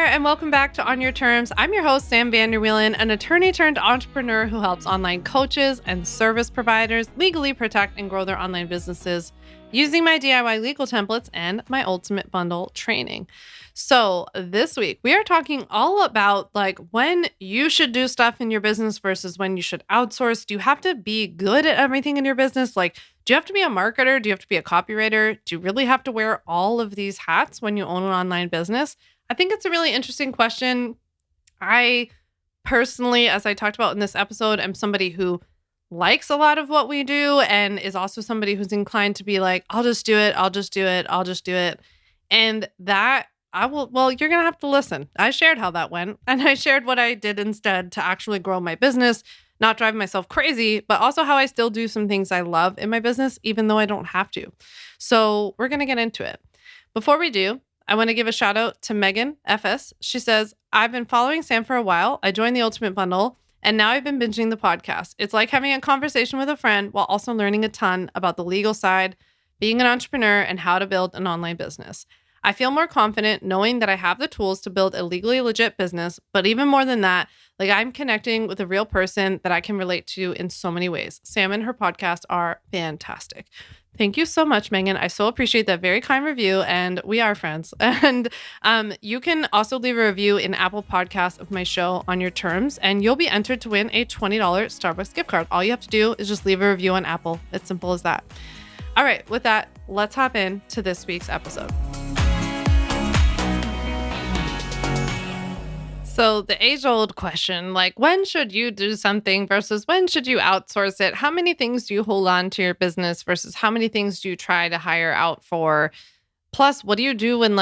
and welcome back to On Your Terms. I'm your host, Sam Vander, an attorney turned entrepreneur who helps online coaches and service providers legally protect and grow their online businesses using my DIY legal templates and my ultimate bundle training. So this week, we are talking all about when you should do stuff in your business versus when you should outsource. Do you have to be good at everything in your business? Do you have to be a marketer? Do you have to be a copywriter? Do you really have to wear all of these hats when you own an online business? I think it's a really interesting question. I personally, as I talked about in this episode, am somebody who likes a lot of what we do and is also somebody who's inclined to be like, I'll just do it. And that you're going to have to listen. I shared how that went, and I shared what I did instead to actually grow my business, not drive myself crazy, but also how I still do some things I love in my business, even though I don't have to. So we're going to get into it. Before we do, I want to give a shout out to Megan FS. She says, I've been following Sam for a while. I joined the Ultimate Bundle, and now I've been binging the podcast. It's like having a conversation with a friend while also learning a ton about the legal side, being an entrepreneur, and how to build an online business. I feel more confident knowing that I have the tools to build a legally legit business, but even more than that, I'm connecting with a real person that I can relate to in so many ways. Sam and her podcast are fantastic. Thank you so much, Megan. I so appreciate that very kind review, and we are friends. And you can also leave a review in Apple Podcasts of my show On Your Terms, and you'll be entered to win a $20 Starbucks gift card. All you have to do is just leave a review on Apple. It's simple as that. All right, with that, let's hop into this week's episode. So the age-old question, when should you do something versus when should you outsource it? How many things do you hold on to your business versus how many things do you try to hire out for? Plus, what do you do when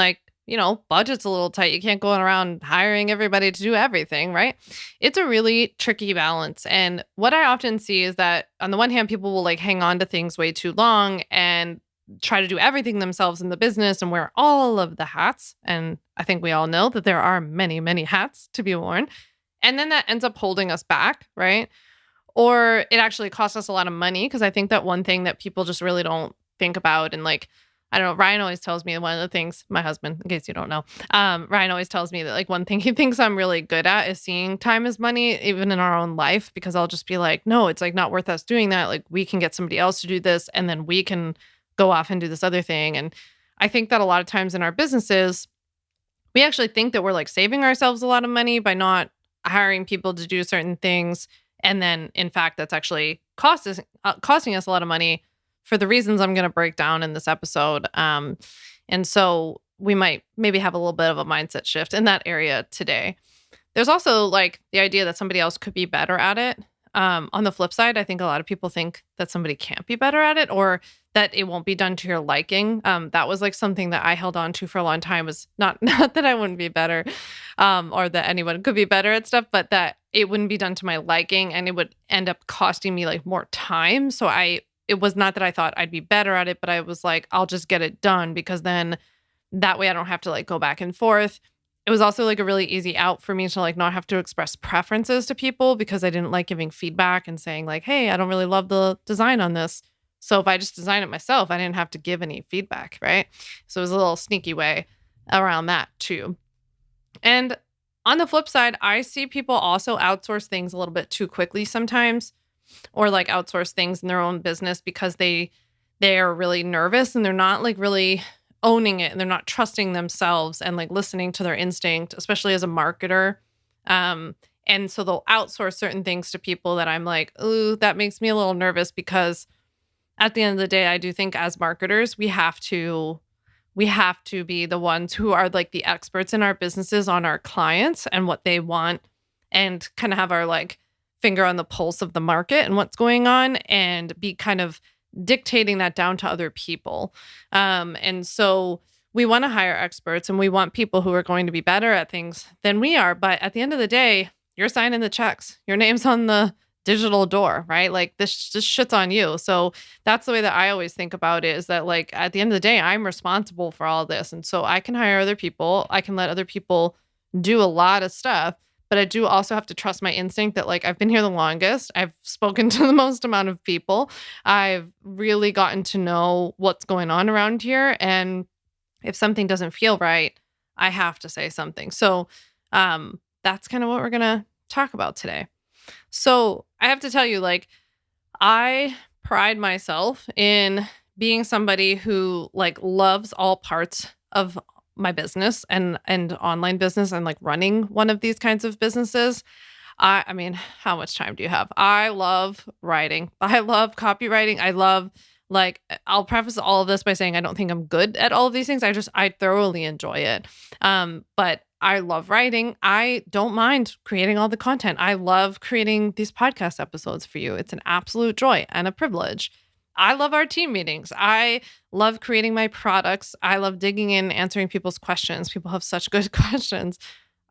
budget's a little tight? You can't go around hiring everybody to do everything, right? It's a really tricky balance. And what I often see is that on the one hand, people will hang on to things way too long and try to do everything themselves in the business and wear all of the hats. And I think we all know that there are many, many hats to be worn. And then that ends up holding us back, right? Or it actually costs us a lot of money, because I think that one thing that people just really don't think about, and I don't know, Ryan always tells me one of the things, my husband, in case you don't know, Ryan always tells me that one thing he thinks I'm really good at is seeing time as money, even in our own life, because I'll just be like, no, it's not worth us doing that. We can get somebody else to do this, and then we can go off and do this other thing. And I think that a lot of times in our businesses, we actually think that we're saving ourselves a lot of money by not hiring people to do certain things. And then in fact, that's actually costing us a lot of money for the reasons I'm going to break down in this episode. And so we might maybe have a little bit of a mindset shift in that area today. There's also the idea that somebody else could be better at it. On the flip side, I think a lot of people think that somebody can't be better at it, or that it won't be done to your liking. That was something that I held on to for a long time, was not that I wouldn't be better, or that anyone could be better at stuff, but that it wouldn't be done to my liking, and it would end up costing me more time. So it was not that I thought I'd be better at it, but I was I'll just get it done, because then that way I don't have to go back and forth. It was also a really easy out for me to not have to express preferences to people, because I didn't like giving feedback and saying hey, I don't really love the design on this. So if I just design it myself, I didn't have to give any feedback, right? So it was a little sneaky way around that too. And on the flip side, I see people also outsource things a little bit too quickly sometimes, or outsource things in their own business because they're really nervous and they're not really owning it, and they're not trusting themselves and listening to their instinct, especially as a marketer. And so they'll outsource certain things to people that I'm ooh, that makes me a little nervous, because at the end of the day, I do think as marketers, we have to be the ones who are the experts in our businesses on our clients and what they want, and kind of have our finger on the pulse of the market and what's going on, and be kind of dictating that down to other people. And so we want to hire experts, and we want people who are going to be better at things than we are. But at the end of the day, you're signing the checks. Your name's on the digital door, right? This shit's on you. So that's the way that I always think about it, is that at the end of the day, I'm responsible for all this. And so I can hire other people. I can let other people do a lot of stuff. But I do also have to trust my instinct that I've been here the longest. I've spoken to the most amount of people. I've really gotten to know what's going on around here. And if something doesn't feel right, I have to say something. So that's kind of what we're going to talk about today. So I have to tell you, like, I pride myself in being somebody who like loves all parts of my business and online business and like running one of these kinds of businesses. I mean, how much time do you have? I love writing. I love copywriting. I love like I'll preface all of this by saying I don't think I'm good at all of these things. I thoroughly enjoy it. But I love writing. I don't mind creating all the content. I love creating these podcast episodes for you. It's an absolute joy and a privilege. I love our team meetings. I love creating my products. I love digging in, answering people's questions. People have such good questions.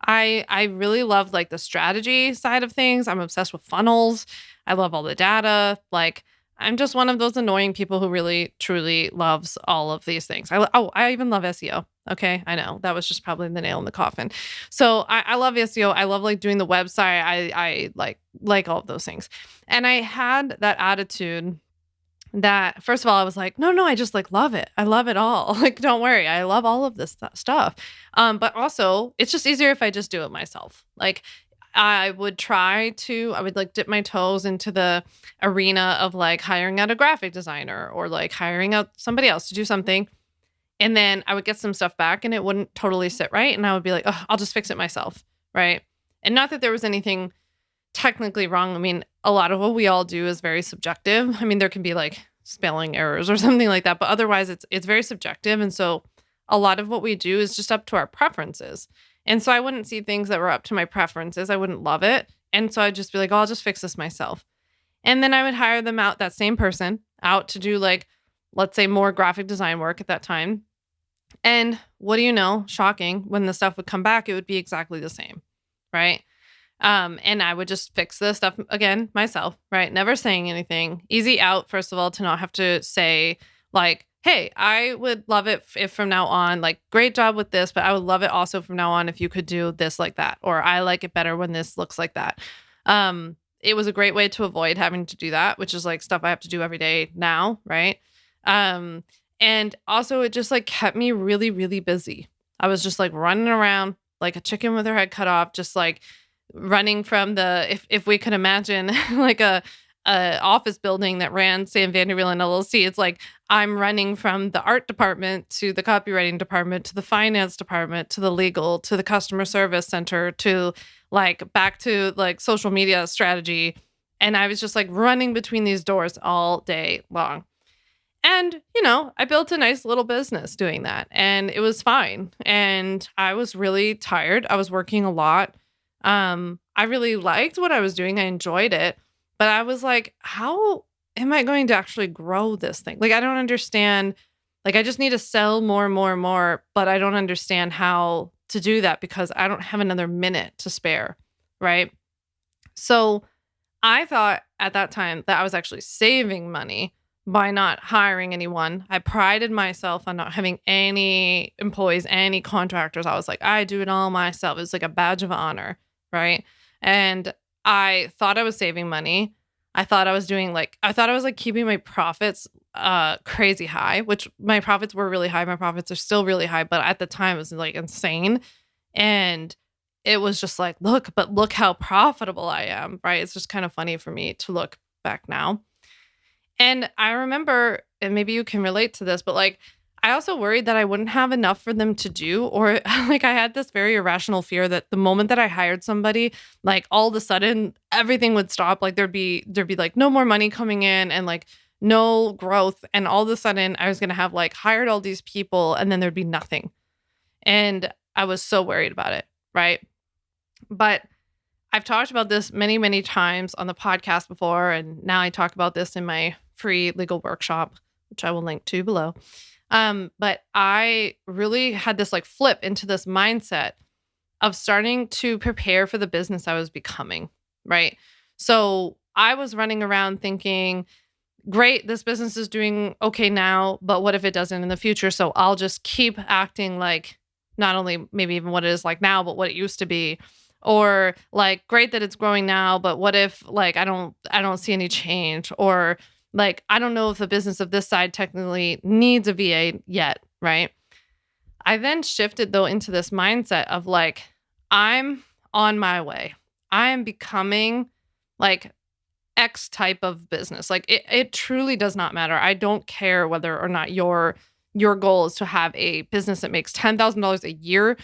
I really love like the strategy side of things. I'm obsessed with funnels. I love all the data. Like I'm just one of those annoying people who really truly loves all of these things. I even love SEO. Okay, I know that was just probably the nail in the coffin. So I love SEO. I love like doing the website. I like all of those things. And I had that attitude that first of all, I was like, no, I just like love it. I love it all. Like, don't worry. I love all of this stuff. But also it's just easier if I just do it myself. Like I would like dip my toes into the arena of like hiring out a graphic designer or like hiring out somebody else to do something. And then I would get some stuff back and it wouldn't totally sit right. And I would be like, oh, I'll just fix it myself. Right. And not that there was anything technically wrong. I mean, a lot of what we all do is very subjective. I mean, there can be like spelling errors or something like that, but otherwise it's very subjective. And so a lot of what we do is just up to our preferences. And so I wouldn't see things that were up to my preferences. I wouldn't love it. And so I'd just be like, oh, I'll just fix this myself. And then I would hire them out, that same person out to do like, let's say more graphic design work at that time. And what do you know? Shocking. When the stuff would come back, it would be exactly the same. Right. And I would just fix the stuff again myself, right? Never saying anything. Easy out, first of all, to not have to say like, hey, I would love it if from now on, like, great job with this, but I would love it also from now on if you could do this like that, or I like it better when this looks like that. It was a great way to avoid having to do that, which is like stuff I have to do every day now, right? And also it just like kept me really, really busy. I was just like running around like a chicken with her head cut off, just like running from if we could imagine like a office building that ran, say, in Vander, Wielen LLC, it's like I'm running from the art department to the copywriting department to the finance department to the legal to the customer service center to like back to like social media strategy. And I was just like running between these doors all day long. And, I built a nice little business doing that and it was fine. And I was really tired. I was working a lot. I really liked what I was doing. I enjoyed it, but I was like, how am I going to actually grow this thing? Like, I don't understand. Like, I just need to sell more, but I don't understand how to do that because I don't have another minute to spare. Right. So I thought at that time that I was actually saving money by not hiring anyone. I prided myself on not having any employees, any contractors. I was like, I do it all myself. It was like a badge of honor. Right. And I thought I was saving money. I thought I was like keeping my profits crazy high, which my profits were really high. My profits are still really high, but at the time it was like insane. And it was just like, look how profitable I am. Right. It's just kind of funny for me to look back now. And I remember, and maybe you can relate to this, but like, I also worried that I wouldn't have enough for them to do, or like I had this very irrational fear that the moment that I hired somebody, like all of a sudden everything would stop. Like there'd be like no more money coming in and like no growth. And all of a sudden I was going to have like hired all these people and then there'd be nothing. And I was so worried about it. Right. But I've talked about this many, many times on the podcast before. And now I talk about this in my free legal workshop, which I will link to below. But I really had this like flip into this mindset of starting to prepare for the business I was becoming, right? So I was running around thinking, great, this business is doing okay now, but what if it doesn't in the future? So I'll just keep acting like not only maybe even what it is like now, but what it used to be. Or like, great that it's growing now, but what if like I don't see any change? Or like, I don't know if the business of this side technically needs a VA yet, right? I then shifted though into this mindset of like, I'm on my way. I am becoming like X type of business. Like it truly does not matter. I don't care whether or not your goal is to have a business that makes $10,000 a year,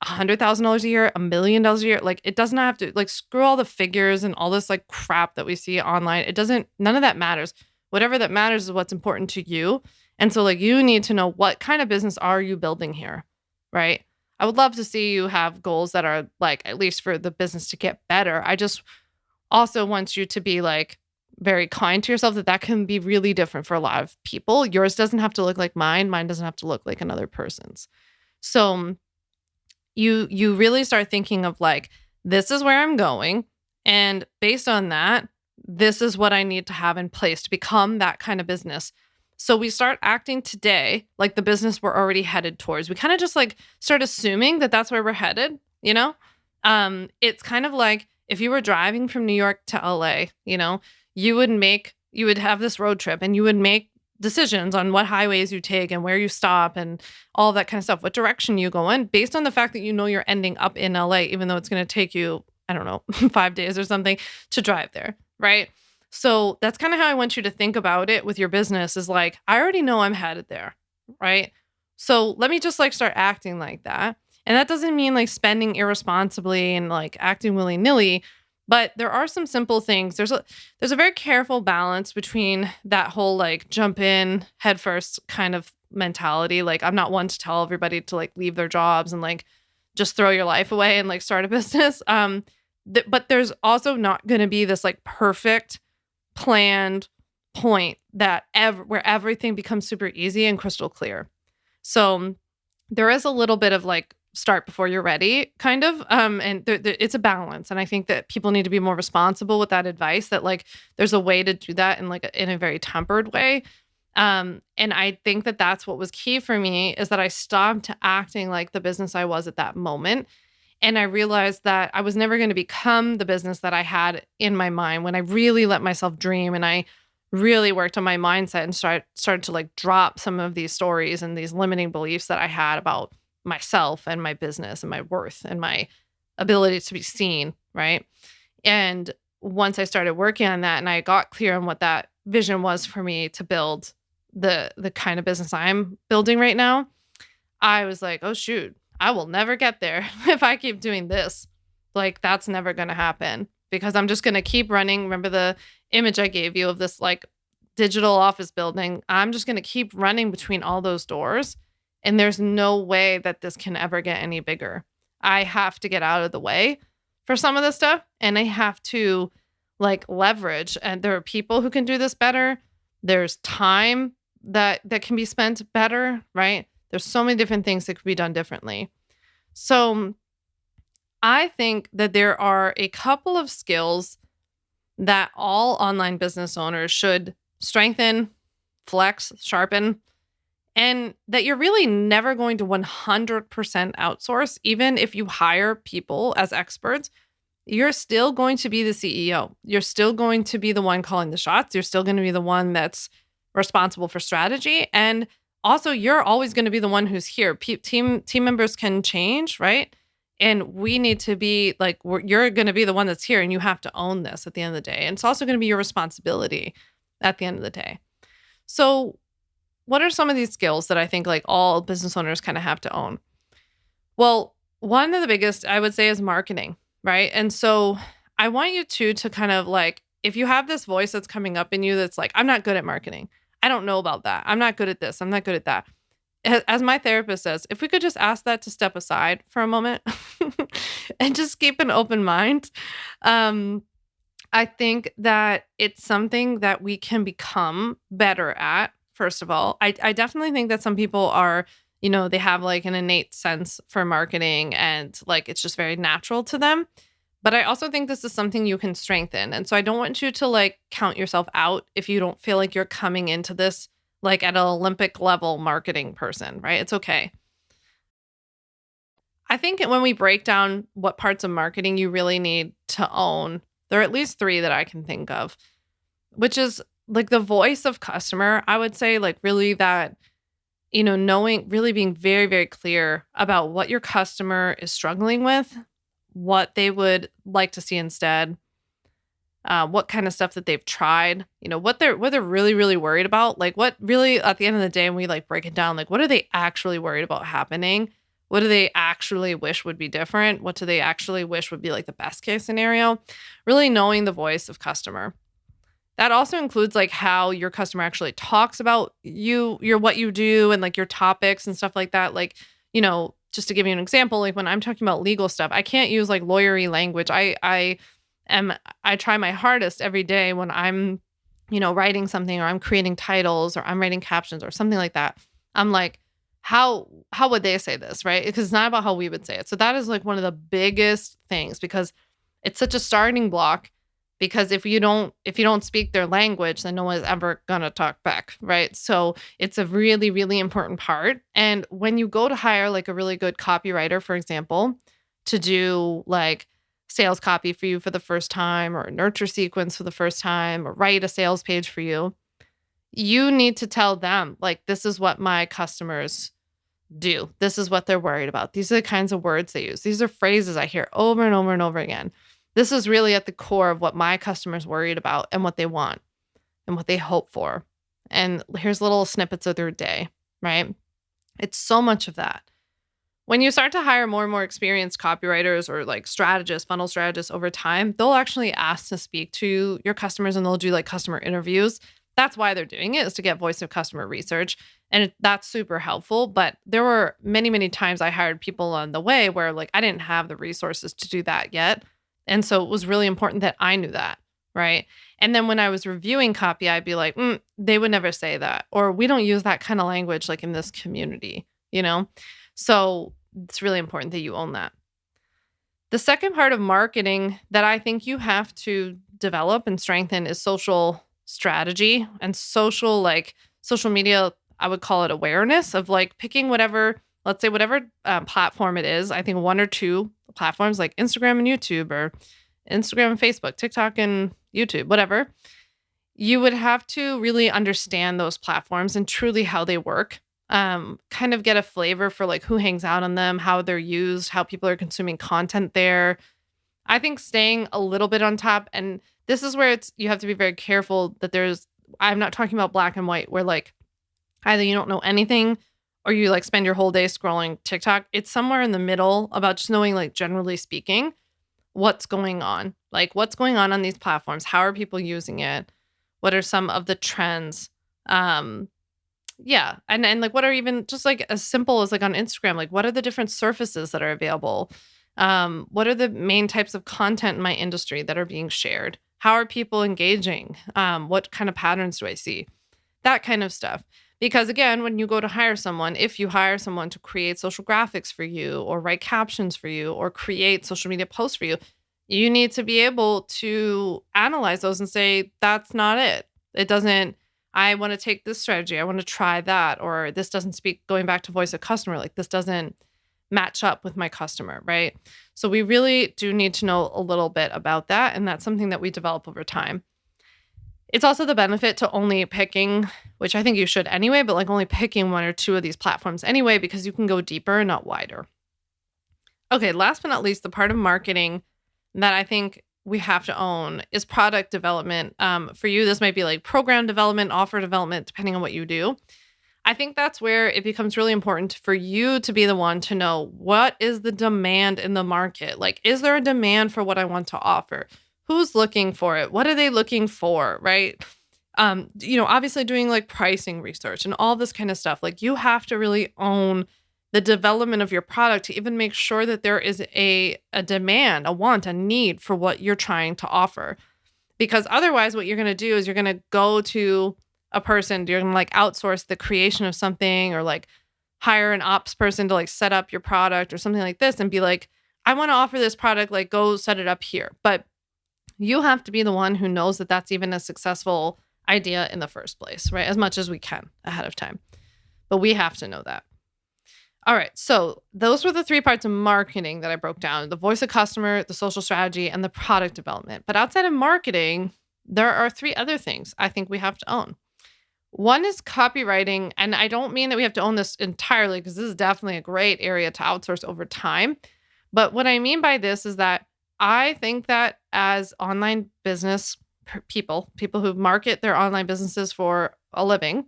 $100,000 a year, $1 million a year. Like it does not have to like screw all the figures and all this like crap that we see online. It doesn't, none of that matters. Whatever that matters is what's important to you. And so like you need to know what kind of business are you building here, right? I would love to see you have goals that are like at least for the business to get better. I just also want you to be like very kind to yourself that can be really different for a lot of people. Yours doesn't have to look like mine. Mine doesn't have to look like another person's. So you really start thinking of like, this is where I'm going. And based on that, this is what I need to have in place to become that kind of business. So we start acting today like the business we're already headed towards. We kind of just like start assuming that that's where we're headed, you know? It's kind of like if you were driving from New York to LA, you know, you would have this road trip and you would make decisions on what highways you take and where you stop and all that kind of stuff, what direction you go in based on the fact that you know you're ending up in LA, even though it's going to take you, I don't know, 5 days or something to drive there, right? So that's kind of how I want you to think about it with your business is like, I already know I'm headed there, right? So let me just like start acting like that. And that doesn't mean like spending irresponsibly and like acting willy-nilly, but there are some simple things. There's a very careful balance between that whole like jump in head first kind of mentality. Like I'm not one to tell everybody to like leave their jobs and like just throw your life away and like start a business. But there's also not going to be this like perfect planned point that where everything becomes super easy and crystal clear. So there is a little bit of like start before you're ready kind of and it's a balance, and I think that people need to be more responsible with that advice, that like there's a way to do that in like in a very tempered way, and I think that that's what was key for me, is that I stopped acting like the business I was at that moment, and I realized that I was never going to become the business that I had in my mind when I really let myself dream and I really worked on my mindset and started to like drop some of these stories and these limiting beliefs that I had about myself and my business and my worth and my ability to be seen, right? And once I started working on that and I got clear on what that vision was for me to build the kind of business I'm building right now, I was like, oh shoot, I will never get there if I keep doing this. Like that's never going to happen because I'm just going to keep running. Remember the image I gave you of this like digital office building? I'm just going to keep running between all those doors. And there's no way that this can ever get any bigger. I have to get out of the way for some of this stuff. And I have to like leverage. And there are people who can do this better. There's time that can be spent better, right? There's so many different things that could be done differently. So I think that there are a couple of skills that all online business owners should strengthen, flex, sharpen, and that you're really never going to 100% outsource. Even if you hire people as experts, you're still going to be the CEO. You're still going to be the one calling the shots. You're still going to be the one that's responsible for strategy. And also, you're always going to be the one who's here. Team members can change, right? And we need to be like, you're going to be the one that's here, and you have to own this at the end of the day. And it's also going to be your responsibility at the end of the day. So what are some of these skills that I think like all business owners kind of have to own? Well, one of the biggest I would say is marketing, right? And so I want you to kind of like, if you have this voice that's coming up in you that's like, I'm not good at marketing. I don't know about that. I'm not good at this. I'm not good at that. As my therapist says, if we could just ask that to step aside for a moment and just keep an open mind, I think that it's something that we can become better at. First of all, I definitely think that some people are, you know, they have like an innate sense for marketing and like it's just very natural to them. But I also think this is something you can strengthen. And so I don't want you to like count yourself out if you don't feel like you're coming into this like at an Olympic level marketing person, right? It's okay. I think when we break down what parts of marketing you really need to own, there are at least 3 that I can think of, which is like the voice of customer. I would say like really that knowing, really being very, very clear about what your customer is struggling with, what they would like to see instead, what kind of stuff that they've tried, what they're really, really worried about. Like what really at the end of the day, when we like break it down, like what are they actually worried about happening? What do they actually wish would be different? What do they actually wish would be like the best case scenario? Really knowing the voice of customer. That also includes like how your customer actually talks about your what you do and like your topics and stuff like that. Like, just to give you an example, like when I'm talking about legal stuff, I can't use like lawyery language. I try my hardest every day when I'm, writing something or I'm creating titles or I'm writing captions or something like that. I'm like, how would they say this, right? Because it's not about how we would say it. So that is like one of the biggest things, because it's such a starting block. Because if you don't speak their language, then no one's ever gonna talk back, right? So it's a really, really important part. And when you go to hire like a really good copywriter, for example, to do like sales copy for you for the first time, or a nurture sequence for the first time, or write a sales page for you, you need to tell them, like, this is what my customers do. This is what they're worried about. These are the kinds of words they use. These are phrases I hear over and over and over again. This is really at the core of what my customers worried about and what they want and what they hope for. And here's little snippets of their day, right? It's so much of that. When you start to hire more and more experienced copywriters or like strategists, funnel strategists over time, they'll actually ask to speak to your customers and they'll do like customer interviews. That's why they're doing it, is to get voice of customer research. And that's super helpful. But there were many, many times I hired people on the way where like I didn't have the resources to do that yet. And so it was really important that I knew that, right? And then when I was reviewing copy, I'd be like, they would never say that. Or we don't use that kind of language like in this community, So it's really important that you own that. The second part of marketing that I think you have to develop and strengthen is social strategy and social media. I would call it awareness of like picking whatever platform it is. I think one or two platforms like Instagram and YouTube, or Instagram and Facebook, TikTok and YouTube, whatever. You would have to really understand those platforms and truly how they work. Kind of get a flavor for like who hangs out on them, how they're used, how people are consuming content there. I think staying a little bit on top, and this is where you have to be very careful that I'm not talking about black and white where like either you don't know anything or you like spend your whole day scrolling TikTok. It's somewhere in the middle about just knowing, like, generally speaking, what's going on. Like, what's going on these platforms? How are people using it? What are some of the trends? Yeah. And like, what are even just like as simple as like on Instagram, like what are the different surfaces that are available? What are the main types of content in my industry that are being shared? How are people engaging? What kind of patterns do I see? That kind of stuff. Because again, when you go to hire someone, if you hire someone to create social graphics for you or write captions for you or create social media posts for you, you need to be able to analyze those and say, that's not it. It doesn't, I want to take this strategy. I want to try that. Or this doesn't speak, going back to voice of customer, like this doesn't match up with my customer, right? So we really do need to know a little bit about that. And that's something that we develop over time. It's also the benefit to only picking, which I think you should anyway, but like only picking one or two of these platforms anyway, because you can go deeper and not wider. Okay, last but not least, the part of marketing that I think we have to own is product development. For you, this might be like program development, offer development, depending on what you do. I think that's where it becomes really important for you to be the one to know what is the demand in the market. Like, is there a demand for what I want to offer? Who's looking for it? What are they looking for, right? Obviously doing like pricing research and all this kind of stuff. Like, you have to really own the development of your product to even make sure that there is a demand, a want, a need for what you're trying to offer. Because otherwise what you're going to do is you're going to go to a person, you're going to like outsource the creation of something, or like hire an ops person to like set up your product or something like this and be like, I want to offer this product, like go set it up here. But you have to be the one who knows that that's even a successful idea in the first place, right? As much as we can ahead of time. But we have to know that. All right. So those were the three parts of marketing that I broke down: the voice of customer, the social strategy, and the product development. But outside of marketing, there are three other things I think we have to own. One is copywriting, and I don't mean that we have to own this entirely because this is definitely a great area to outsource over time. But what I mean by this is that I think that as online business people who market their online businesses for a living,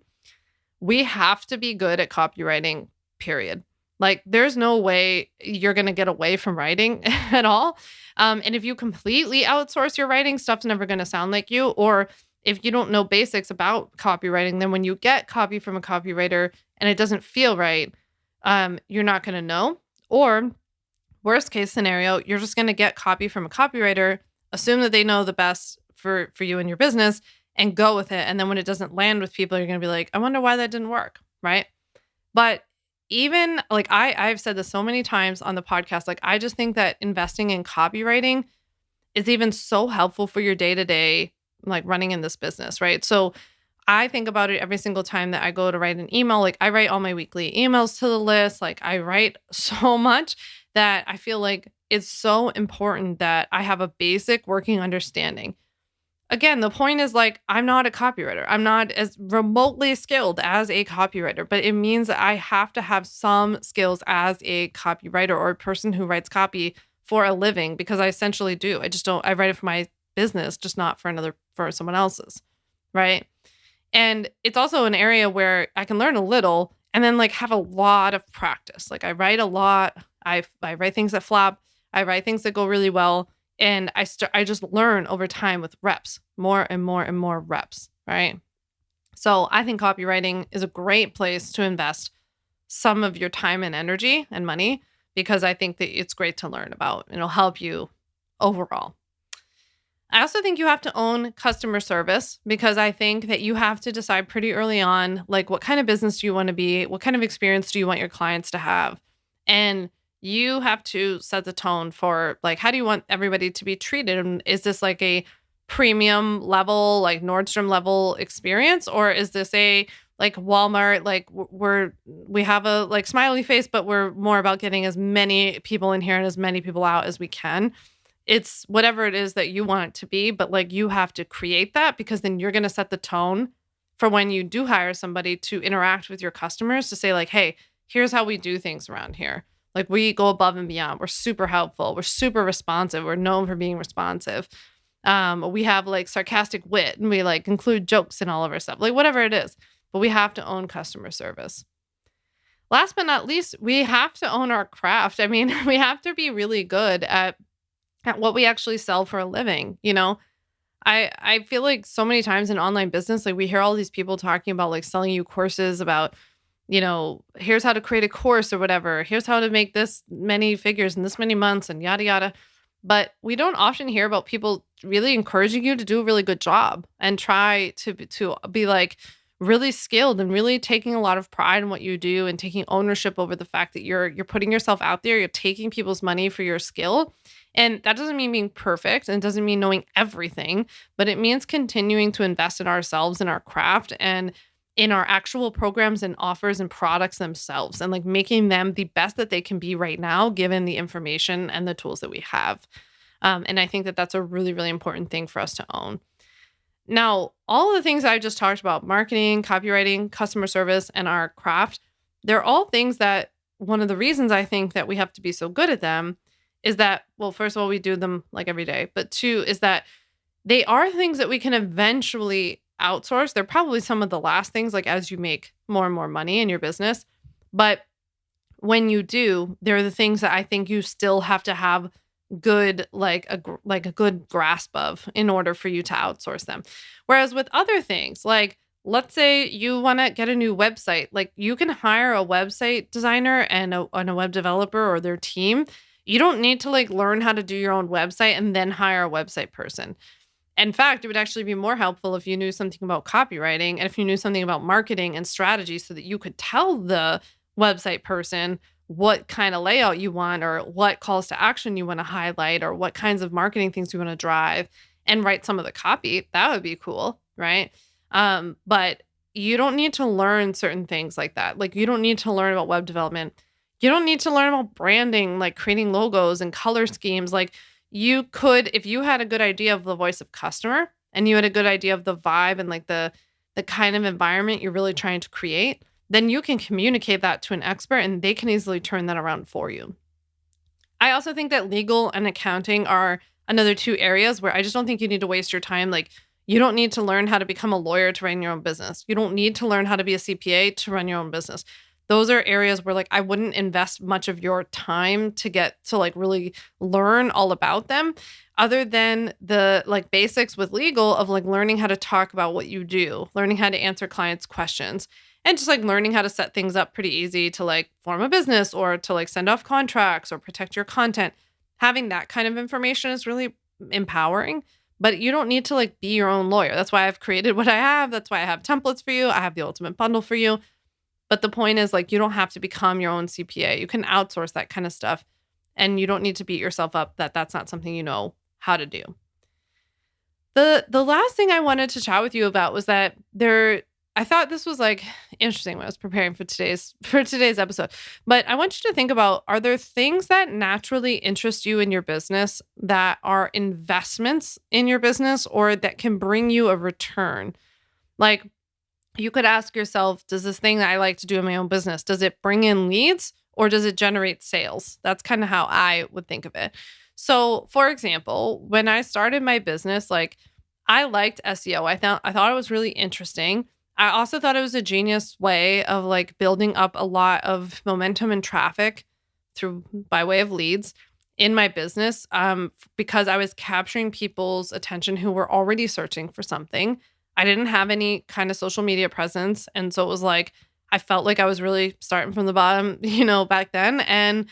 we have to be good at copywriting, period. Like, there's no way you're going to get away from writing at all. And if you completely outsource your writing, stuff's never going to sound like you. Or if you don't know basics about copywriting, then when you get copy from a copywriter and it doesn't feel right, you're not going to know. Or worst case scenario, you're just going to get copy from a copywriter, assume that they know the best for you and your business, and go with it. And then when it doesn't land with people, you're going to be like, I wonder why that didn't work. Right. But even like I've said this so many times on the podcast, like I just think that investing in copywriting is even so helpful for your day to day, like running in this business. Right. So I think about it every single time that I go to write an email. Like I write all my weekly emails to the list. Like I write so much that I feel like it's so important that I have a basic working understanding. Again, the point is like, I'm not a copywriter. I'm not as remotely skilled as a copywriter, but it means that I have to have some skills as a copywriter or a person who writes copy for a living because I essentially do. I write it for my business, just not for someone else's. Right. And it's also an area where I can learn a little and then like have a lot of practice. Like I write a lot. I write things that flop. I write things that go really well. And I just learn over time with reps, more and more and more reps, right? So I think copywriting is a great place to invest some of your time and energy and money because I think that it's great to learn about. It'll help you overall. I also think you have to own customer service because I think that you have to decide pretty early on, like what kind of business do you want to be? What kind of experience do you want your clients to have? And you have to set the tone for like, how do you want everybody to be treated? And is this like a premium level, like Nordstrom level experience? Or is this a like Walmart, like we have a like smiley face, but we're more about getting as many people in here and as many people out as we can. It's whatever it is that you want it to be, but like you have to create that because then you're going to set the tone for when you do hire somebody to interact with your customers to say like, hey, here's how we do things around here. Like we go above and beyond. We're super helpful. We're super responsive. We're known for being responsive. We have like sarcastic wit and we like include jokes in all of our stuff, like whatever it is. But we have to own customer service. Last but not least, we have to own our craft. I mean, we have to be really good at what we actually sell for a living. You know, I feel like so many times in online business, like we hear all these people talking about like selling you courses about, you know, here's how to create a course or whatever. Here's how to make this many figures in this many months and yada, yada. But we don't often hear about people really encouraging you to do a really good job and try to be like really skilled and really taking a lot of pride in what you do and taking ownership over the fact that you're putting yourself out there. You're taking people's money for your skill. And that doesn't mean being perfect and it doesn't mean knowing everything, but it means continuing to invest in ourselves and our craft and in our actual programs and offers and products themselves and like making them the best that they can be right now, given the information and the tools that we have. And I think that that's a really, really important thing for us to own. Now, all of the things I just talked about, marketing, copywriting, customer service, and our craft, they're all things that one of the reasons I think that we have to be so good at them is that, well, first of all, we do them like every day, but two is that they are things that we can eventually outsource. They're probably some of the last things, like as you make more and more money in your business. But when you do, they're the things that I think you still have to have good, like a good grasp of in order for you to outsource them. Whereas with other things, like let's say you want to get a new website, like you can hire a website designer and a web developer or their team. You don't need to like learn how to do your own website and then hire a website person. In fact, it would actually be more helpful if you knew something about copywriting and if you knew something about marketing and strategy so that you could tell the website person what kind of layout you want or what calls to action you want to highlight or what kinds of marketing things you want to drive and write some of the copy. That would be cool, right? But you don't need to learn certain things like that. Like you don't need to learn about web development. You don't need to learn about branding, like creating logos and color schemes. Like you could, if you had a good idea of the voice of customer and you had a good idea of the vibe and like the the kind of environment you're really trying to create, then you can communicate that to an expert and they can easily turn that around for you. I also think that legal and accounting are another two areas where I just don't think you need to waste your time. Like, you don't need to learn how to become a lawyer to run your own business. You don't need to learn how to be a CPA to run your own business. Those are areas where like I wouldn't invest much of your time to get to like really learn all about them, other than the like basics with legal of like learning how to talk about what you do, learning how to answer clients' questions, and just like learning how to set things up pretty easy to like form a business or to like send off contracts or protect your content. Having that kind of information is really empowering, but you don't need to like be your own lawyer. That's why I've created what I have. That's why I have templates for you. I have the ultimate bundle for you. But the point is like you don't have to become your own CPA. You can outsource that kind of stuff and you don't need to beat yourself up that that's not something you know how to do. The last thing I wanted to chat with you about was that I thought this was like interesting when I was preparing for today's episode. But I want you to think about, are there things that naturally interest you in your business that are investments in your business or that can bring you a return? Like, you could ask yourself, does this thing that I like to do in my own business, does it bring in leads or does it generate sales? That's kind of how I would think of it. So, for example, when I started my business, like I liked SEO. I thought it was really interesting. I also thought it was a genius way of like building up a lot of momentum and traffic through by way of leads in my business, because I was capturing people's attention who were already searching for something. I didn't have any kind of social media presence. And so it was like, I felt like I was really starting from the bottom, back then. And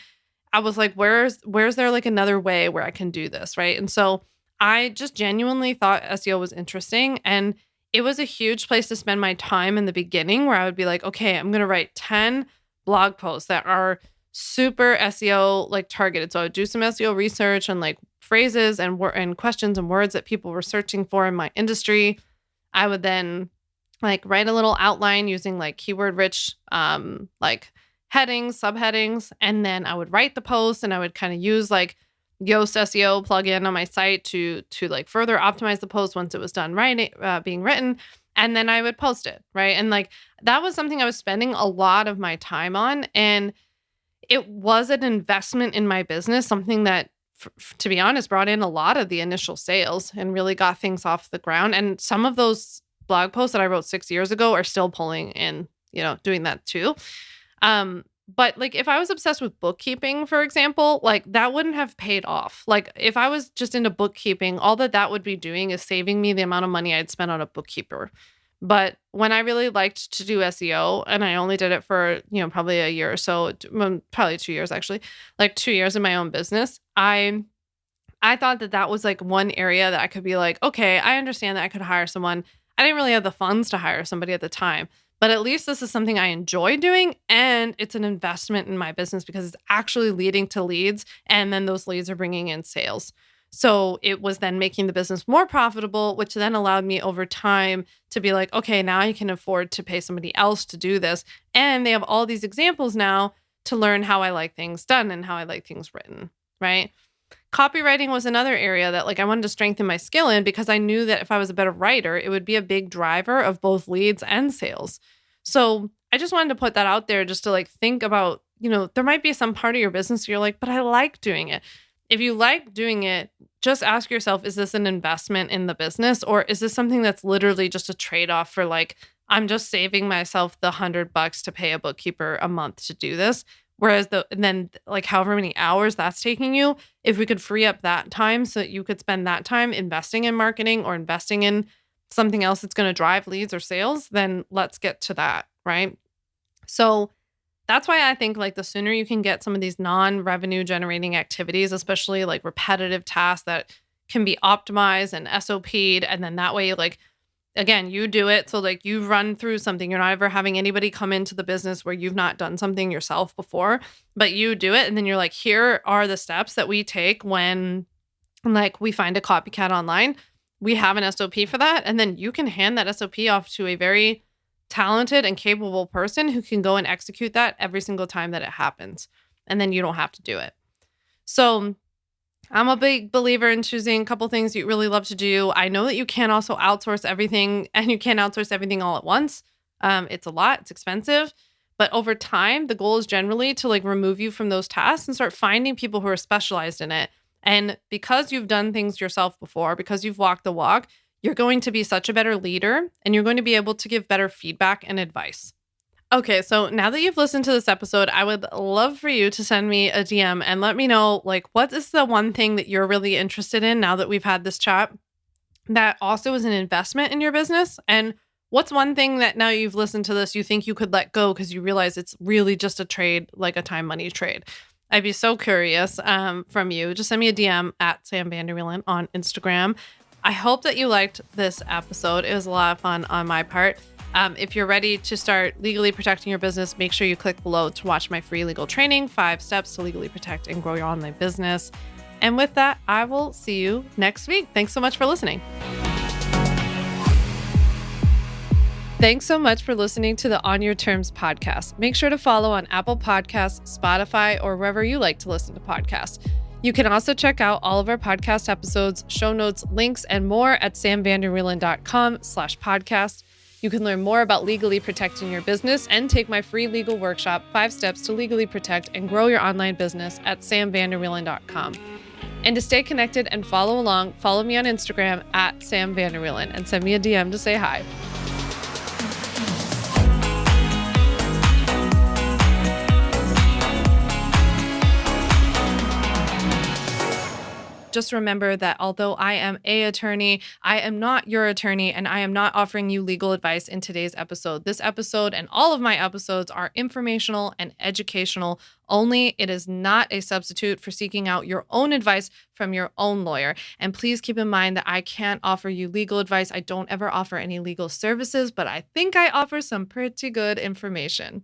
I was like, where's there like another way where I can do this? Right. And so I just genuinely thought SEO was interesting. And it was a huge place to spend my time in the beginning where I would be like, okay, I'm going to write 10 blog posts that are super SEO like targeted. So I would do some SEO research and like phrases and questions and words that people were searching for in my industry. I would then like write a little outline using like keyword rich like headings, subheadings, and then I would write the post and I would kind of use like Yoast SEO plugin on my site to like further optimize the post once it was done being written, and then I would post it, right? And like that was something I was spending a lot of my time on, and it was an investment in my business, something that to be honest, brought in a lot of the initial sales and really got things off the ground. And some of those blog posts that I wrote 6 years ago are still pulling in, doing that too. But like if I was obsessed with bookkeeping, for example, like that wouldn't have paid off. Like if I was just into bookkeeping, all that would be doing is saving me the amount of money I'd spent on a bookkeeper. But when I really liked to do SEO, and I only did it for, probably a year or so, probably 2 years actually, like 2 years in my own business, I thought that was like one area that I could be like, okay, I understand that I could hire someone. I didn't really have the funds to hire somebody at the time, but at least this is something I enjoy doing, and it's an investment in my business because it's actually leading to leads, and then those leads are bringing in sales. So it was then making the business more profitable, which then allowed me over time to be like, okay, now I can afford to pay somebody else to do this. And they have all these examples now to learn how I like things done and how I like things written, right? Copywriting was another area that like I wanted to strengthen my skill in because I knew that if I was a better writer, it would be a big driver of both leads and sales. So I just wanted to put that out there just to like think about, there might be some part of your business where you're like, but I like doing it. If you like doing it, just ask yourself, is this an investment in the business, or is this something that's literally just a trade-off for like, I'm just saving myself the $100 to pay a bookkeeper a month to do this? Whereas then like however many hours that's taking you, if we could free up that time so that you could spend that time investing in marketing or investing in something else that's going to drive leads or sales, then let's get to that, right? So that's why I think like the sooner you can get some of these non-revenue generating activities, especially like repetitive tasks that can be optimized and SOP'd, and then that way, like, again, you do it. So like you run through something. You're not ever having anybody come into the business where you've not done something yourself before, but you do it. And then you're like, here are the steps that we take when like we find a copycat online. We have an SOP for that. And then you can hand that SOP off to a very talented and capable person who can go and execute that every single time that it happens. And then you don't have to do it. So I'm a big believer in choosing a couple things you really love to do. I know that you can also outsource everything and you can't outsource everything all at once. It's a lot, it's expensive. But over time, the goal is generally to like remove you from those tasks and start finding people who are specialized in it. And because you've done things yourself before, because you've walked the walk, you're going to be such a better leader and you're going to be able to give better feedback and advice. Okay, so now that you've listened to this episode, I would love for you to send me a DM and let me know like what is the one thing that you're really interested in now that we've had this chat that also is an investment in your business, and what's one thing that now you've listened to this you think you could let go because you realize it's really just a trade, like a time money trade. I'd be so curious from you. Just send me a DM at Sam Vander Wielen on Instagram. I hope that you liked this episode. It was a lot of fun on my part. If you're ready to start legally protecting your business, make sure you click below to watch my free legal training, 5 steps to legally protect and grow your online business. And with that, I will see you next week. Thanks so much for listening. Thanks so much for listening to the On Your Terms podcast. Make sure to follow on Apple Podcasts, Spotify, or wherever you like to listen to podcasts. You can also check out all of our podcast episodes, show notes, links, and more at samvanderwielen.com/podcast. You can learn more about legally protecting your business and take my free legal workshop, 5 steps to legally protect and grow your online business at samvanderwielen.com. And to stay connected and follow along, follow me on Instagram at Sam Vander Wielen and send me a DM to say hi. Just remember that although I am an attorney, I am not your attorney, and I am not offering you legal advice in today's episode. This episode and all of my episodes are informational and educational only. It is not a substitute for seeking out your own advice from your own lawyer. And please keep in mind that I can't offer you legal advice. I don't ever offer any legal services, but I think I offer some pretty good information.